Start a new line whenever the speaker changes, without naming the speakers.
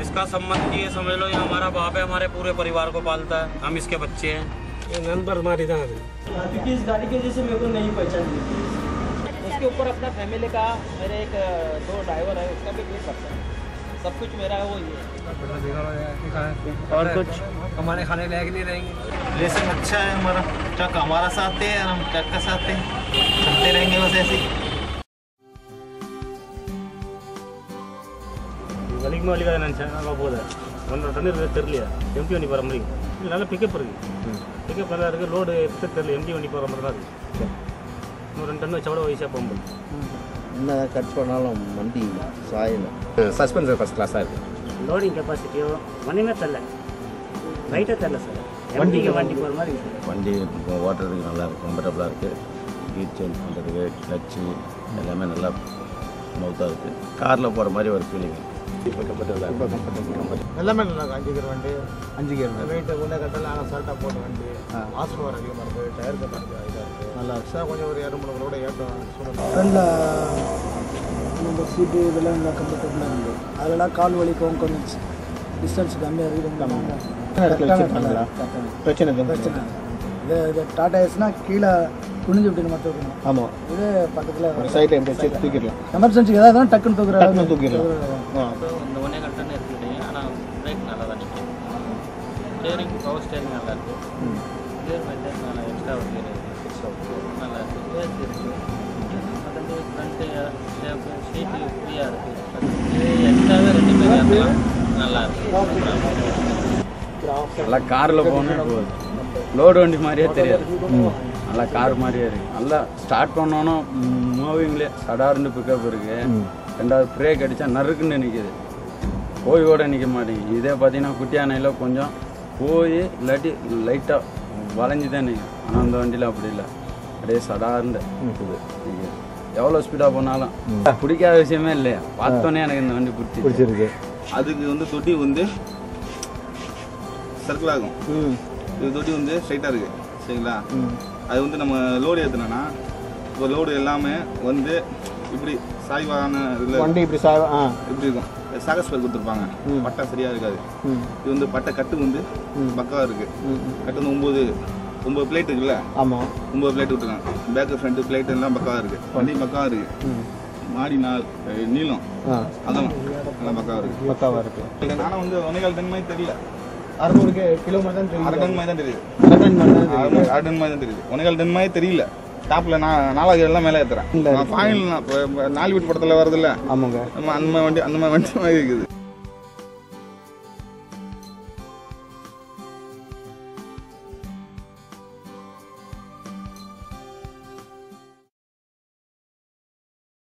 इसका संबंध ये समझ लो, ये हमारा बाप है, हमारे पूरे परिवार को पालता है, हम इसके बच्चे हैं। ये नंबर हमारी था
क्योंकि इस गाड़ी के जैसे मेरे को नहीं पहचान दी।
उसके ऊपर अपना फैमिली का, मेरे एक 2 ड्राइवर है, उसका भी 20%, सब कुछ मेरा है, वो ये
और कुछ हमारे खाने लायक नहीं रहेंगे। रेसिंग अच्छा है हमारा, ट्रक हमारा साथ है और हम ट्रक का साथ है, चलते रहेंगे बस ऐसे।
வலிக்கு வலிக்காத நினச்சேன், நான் போகுது 1.5 டன் இருக்குது தெரியலையா, எம்டி வண்டி போகிற மாதிரி இல்லை, நல்ல பிக்கப் இருக்குது, பிக்கப் நல்லா இருக்குது, லோடு எப்படி தெரியல, எம்டி வண்டி போகிற மாதிரி தான் இருக்குது. இன்னும் 2 டன் வச்சா கூட வயசாக போகும்போது
என்ன கட் பண்ணாலும் வண்டி சாயலை. சஸ்பென்சர் ஃபஸ்ட் கிளாஸாக இருக்குது.
லோடிங் கெப்பாசிட்டியோ ஒன்றுமே தெரில, லைட்டாக தெரில சார், வண்டிக்கு வண்டி போகிற மாதிரி
வண்டி ஓட்டுறதுக்கு நல்லா இருக்குது, கம்ஃபர்டபுளாக இருக்குது, கீர் சேஞ்ச் பண்ணுறதுக்கு கிளச்சு எல்லாமே நல்லா ஸ்மூத்தாக இருக்குது, காரில் போகிற மாதிரி ஒரு ஃபீலிங். இப்போ கம்ஃபர்டபுளாக இப்போ கம்ஃபர்டபுள்
எல்லாமே நல்லா இருக்கும். 5 கியர் வெயிட் ஒன்றே கட்டல, ஆனால் சால்ட்டாக போட்ட வண்டி, ஆஸ் பவர் அதிகமாக இருக்குது, டயர் கட்டாக இதாக இருக்குது, நல்லா சார் கொஞ்சம் ஒரு 2-3 கூட ஏற்றம் ஃப்ரெண்டில் நம்ம சீட்டு இதெல்லாம் நல்லா கம்ஃபர்டபுளாக இருக்குது. அதெல்லாம் கால் வலிக்கும், கொஞ்சம் டிஸ்டன்ஸ் கம்மியாக இருக்குது. பிரச்சனை இது டாடா ஏஸ்னா கீழே குனிஞ்சு விட்டு மட்டும் இருக்கணும். ஆமாம், இது பக்கத்தில் சைட்டில் தூக்கிடலாம், எமர்ஜென்சிக்கு ஏதாவது டக்குன்னு தூக்கிடலாம்.
இந்த 1.25 டன் இருக்குது, ஆனால் பிரேக் நல்லா தான் நிற்கும். ஸ்டேரிங், பவர் ஸ்டேரிங் நல்லா இருக்குது, கியர் மெயின்டைன் நல்லா, எக்ஸ்ட்ரா ஒரு கியர் இருக்குது, நல்லா இருக்குது, ஏசி இருக்குது, மற்றபடி ஃப்ரண்ட்டு சீட்டு ஃப்ரீயாக இருக்குது, எக்ஸ்ட்ராவே 2 பேர் ஏற்றலாம், நல்லா இருக்குது.
நல்லா காரில் போகணும், லோடு வண்டி மாதிரியே தெரியாது, நல்லா கார் மாதிரியே இருக்குது. நல்லா ஸ்டார்ட் பண்ணோன்னா மூவிங்லேயே சடார்னு பிக்கப் இருக்குது, 2வது பிரேக் அடித்தா நறுக்குன்னு நிற்கிது, போய் நிற்க மாட்டேங்குது. இதே பார்த்தீங்கன்னா குட்டியானையில் கொஞ்சம் போய் இல்லாட்டி லைட்டாக வளைஞ்சி தான் நிற்கும், ஆனால் அந்த வண்டியில் அப்படி இல்லை, அப்படியே சடார்னு இருக்குது. எவ்வளோ ஸ்பீடாக போனாலும் பிடிக்காத விஷயமே இல்லையா, பார்த்தோன்னே எனக்கு இந்த வண்டி பிடிச்சிருக்கு.
அதுக்கு வந்து தொட்டி வந்து சர்க்கிள் ஆகும், இது தொட்டி வந்து ஸ்ட்ரைட்டாக இருக்குது சரிங்களா. அது வந்து நம்ம லோடு ஏற்றுனோன்னா இப்போ லோடு எல்லாமே வந்து இப்படி சாய்வான இதில்
வண்டி இப்படி
இப்படி இருக்கும், சாகஸ்பர் கொடுத்துருப்பாங்க, பட்டை சரியாக இருக்காது. இது வந்து பட்டை கட்டு வந்து பக்காவாக இருக்குது, கட்டு வந்து 9 பிளேட் இருக்குல்ல. ஆமாம், 9 பிளேட் விட்டுருக்காங்க, பேக்கு ஃப்ரண்ட்டு பிளேட் எல்லாம் பக்காவாக இருக்குது, வண்டி பக்காவாக இருக்குது. மாடி நீளம் அதெல்லாம் நல்லா பக்காவாக இருக்குது. நானும் வந்து 1.25 டன் மாதிரி தெரியல,
600 கிலோமீட்டர் தான் தெரியும்,
1/2 டன் மாதிரி தான் தெரியுது,
1/2
டன் மாதிரி தான் தெரியுது, 1.25 டன் மாதிரி தெரியல. டாப்பில் நான் 4 எல்லாம் மேலே ஏற்றுறேன், ஃபைனல் 4 வீட்டு படத்தில் வருதில்ல,
ஆமாங்க,
அந்த மாதிரி வண்டி மாதிரி இருக்குது.